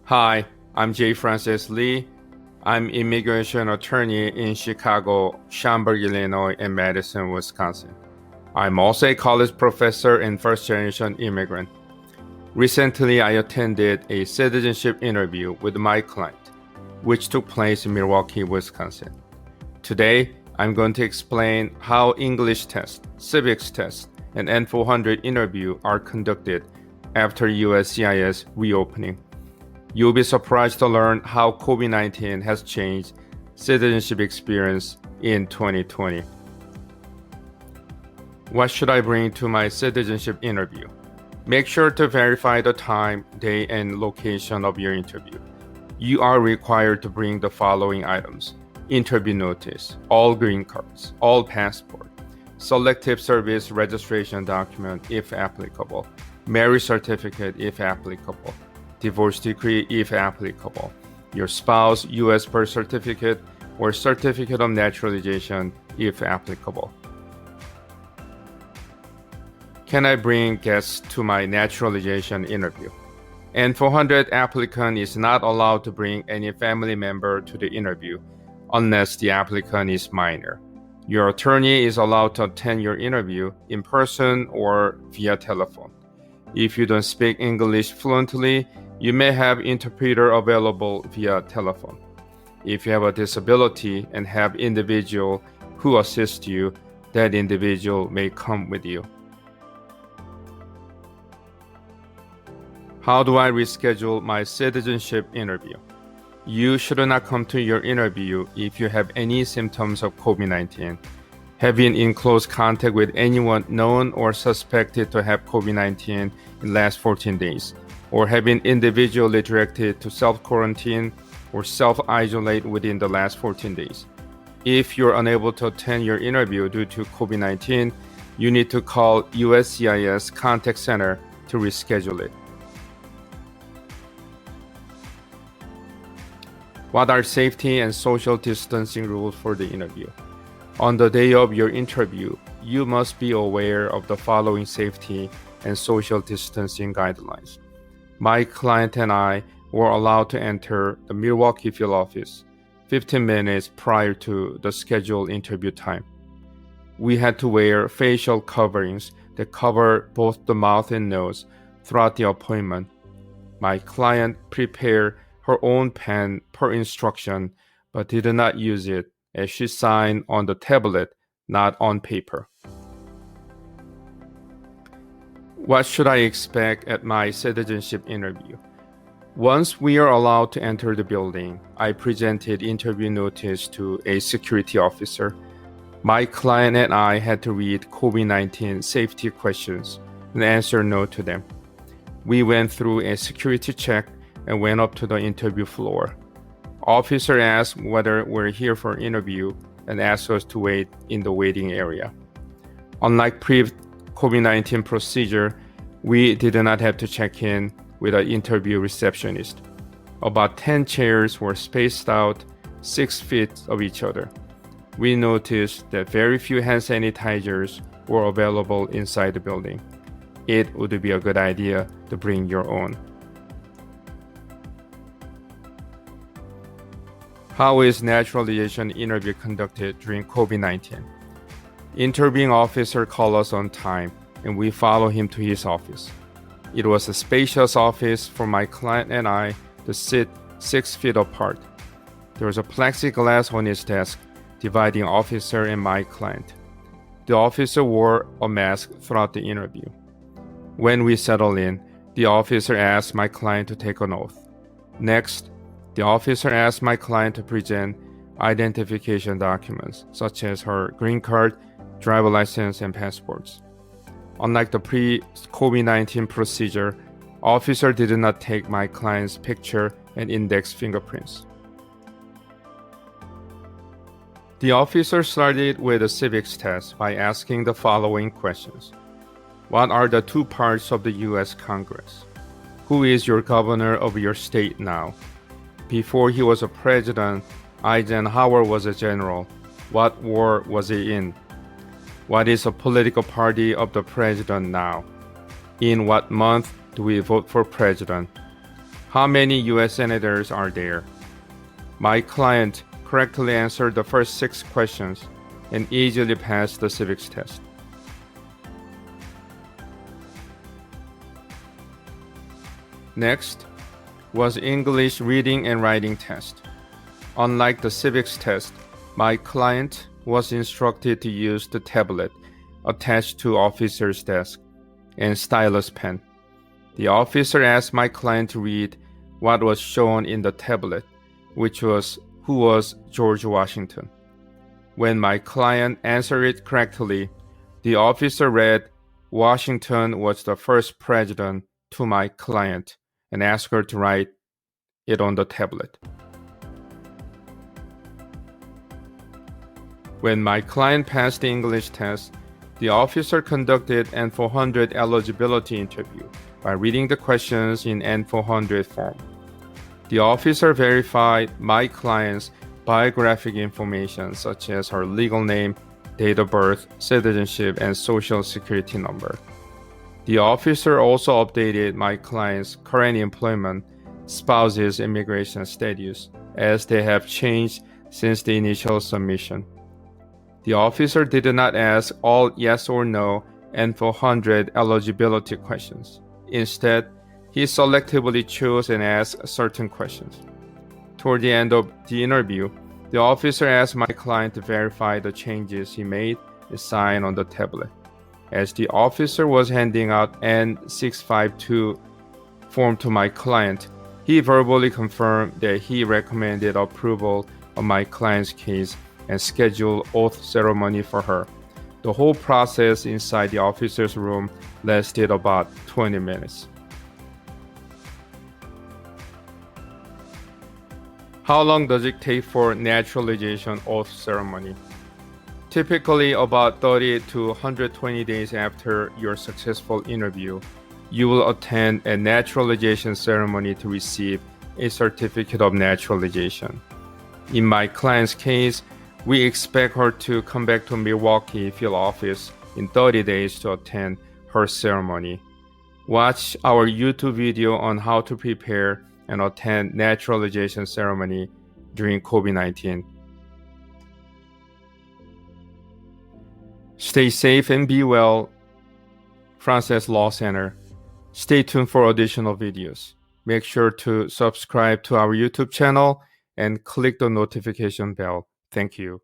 Hi, I'm J. Francis Lee. I'm immigration attorney in Chicago, Schaumburg, Illinois, and Madison, Wisconsin. I'm also a college professor and first-generation immigrant. Recently, I attended a citizenship interview with my client, which took place in Milwaukee, Wisconsin. Today, I'm going to explain how English test, civics test, and N400 interview are conducted after USCIS reopening. You'll be surprised to learn how COVID-19 has changed citizenship experience in 2020. What should I bring to my citizenship interview? Make sure to verify the time, day, and location of your interview. You are required to bring the following items: interview notice, all green cards, all passport, selective service registration document if applicable, marriage certificate if applicable, divorce decree if applicable, your spouse US birth certificate or certificate of naturalization if applicable. Can I bring guests to my naturalization interview? N400 applicant is not allowed to bring any family member to the interview unless the applicant is minor. Your attorney is allowed to attend your interview in person or via telephone. If you don't speak English fluently, you may have interpreter available via telephone. If you have a disability and have individual who assist you, that individual may come with you. How do I reschedule my citizenship interview? You should not come to your interview if you have any symptoms of COVID-19, have been in close contact with anyone known or suspected to have COVID-19 in the last 14 days, or have been individually directed to self-quarantine or self-isolate within the last 14 days. If you're unable to attend your interview due to COVID-19, you need to call USCIS Contact Center to reschedule it. What are safety and social distancing rules for the interview? On the day of your interview, you must be aware of the following safety and social distancing guidelines. My client and I were allowed to enter the Milwaukee field office 15 minutes prior to the scheduled interview time. We had to wear facial coverings that cover both the mouth and nose throughout the appointment. My client prepared her own pen per instruction, but did not use it as she signed on the tablet, not on paper. What should I expect at my citizenship interview? Once we are allowed to enter the building, I presented interview notice to a security officer. My client and I had to read COVID-19 safety questions and answer no to them. We went through a security check and went up to the interview floor. Officer asked whether we're here for an interview and asked us to wait in the waiting area. Unlike pre-COVID-19 procedure, we did not have to check in with an interview receptionist. About 10 chairs were spaced out 6 feet of each other. We noticed that very few hand sanitizers were available inside the building. It would be a good idea to bring your own. How is naturalization interview conducted during COVID-19? Interviewing officer called us on time, and we followed him to his office. It was a spacious office for my client and I to sit 6 feet apart. There was a plexiglass on his desk dividing officer and my client. The officer wore a mask throughout the interview. When we settled in, the officer asked my client to take an oath. Next, the officer asked my client to present identification documents, such as her green card, driver license, and passports. Unlike the pre-COVID-19 procedure, officer did not take my client's picture and index fingerprints. The officer started with a civics test by asking the following questions. What are the two parts of the US Congress? Who is your governor of your state now? Before he was a president, Eisenhower was a general. What war was he in? What is the political party of the president now? In what month do we vote for president? How many US senators are there? My client correctly answered the first 6 questions and easily passed the civics test. Next was English reading and writing test. Unlike the civics test, my client was instructed to use the tablet attached to officer's desk and stylus pen. The officer asked my client to read what was shown in the tablet, which was who was George Washington. When my client answered it correctly, the officer read Washington was the first president to my client and asked her to write it on the tablet. When my client passed the English test, the officer conducted N400 eligibility interview by reading the questions in N400 form. The officer verified my client's biographic information such as her legal name, date of birth, citizenship, and social security number. The officer also updated my client's current employment, spouse's immigration status, as they have changed since the initial submission. The officer did not ask all yes or no N400 eligibility questions. Instead, he selectively chose and asked certain questions. Toward the end of the interview, the officer asked my client to verify the changes he made and sign on the tablet. As the officer was handing out N652 form to my client, he verbally confirmed that he recommended approval of my client's case and scheduled oath ceremony for her. The whole process inside the officer's room lasted about 20 minutes. How long does it take for naturalization oath ceremony? Typically about 30 to 120 days after your successful interview, you will attend a naturalization ceremony to receive a certificate of naturalization. In my client's case, we expect her to come back to Milwaukee field office in 30 days to attend her ceremony. Watch our YouTube video on how to prepare and attend naturalization ceremony during COVID-19. Stay safe and be well. Frances Law Center. Stay tuned for additional videos. Make sure to subscribe to our YouTube channel and click the notification bell. Thank you.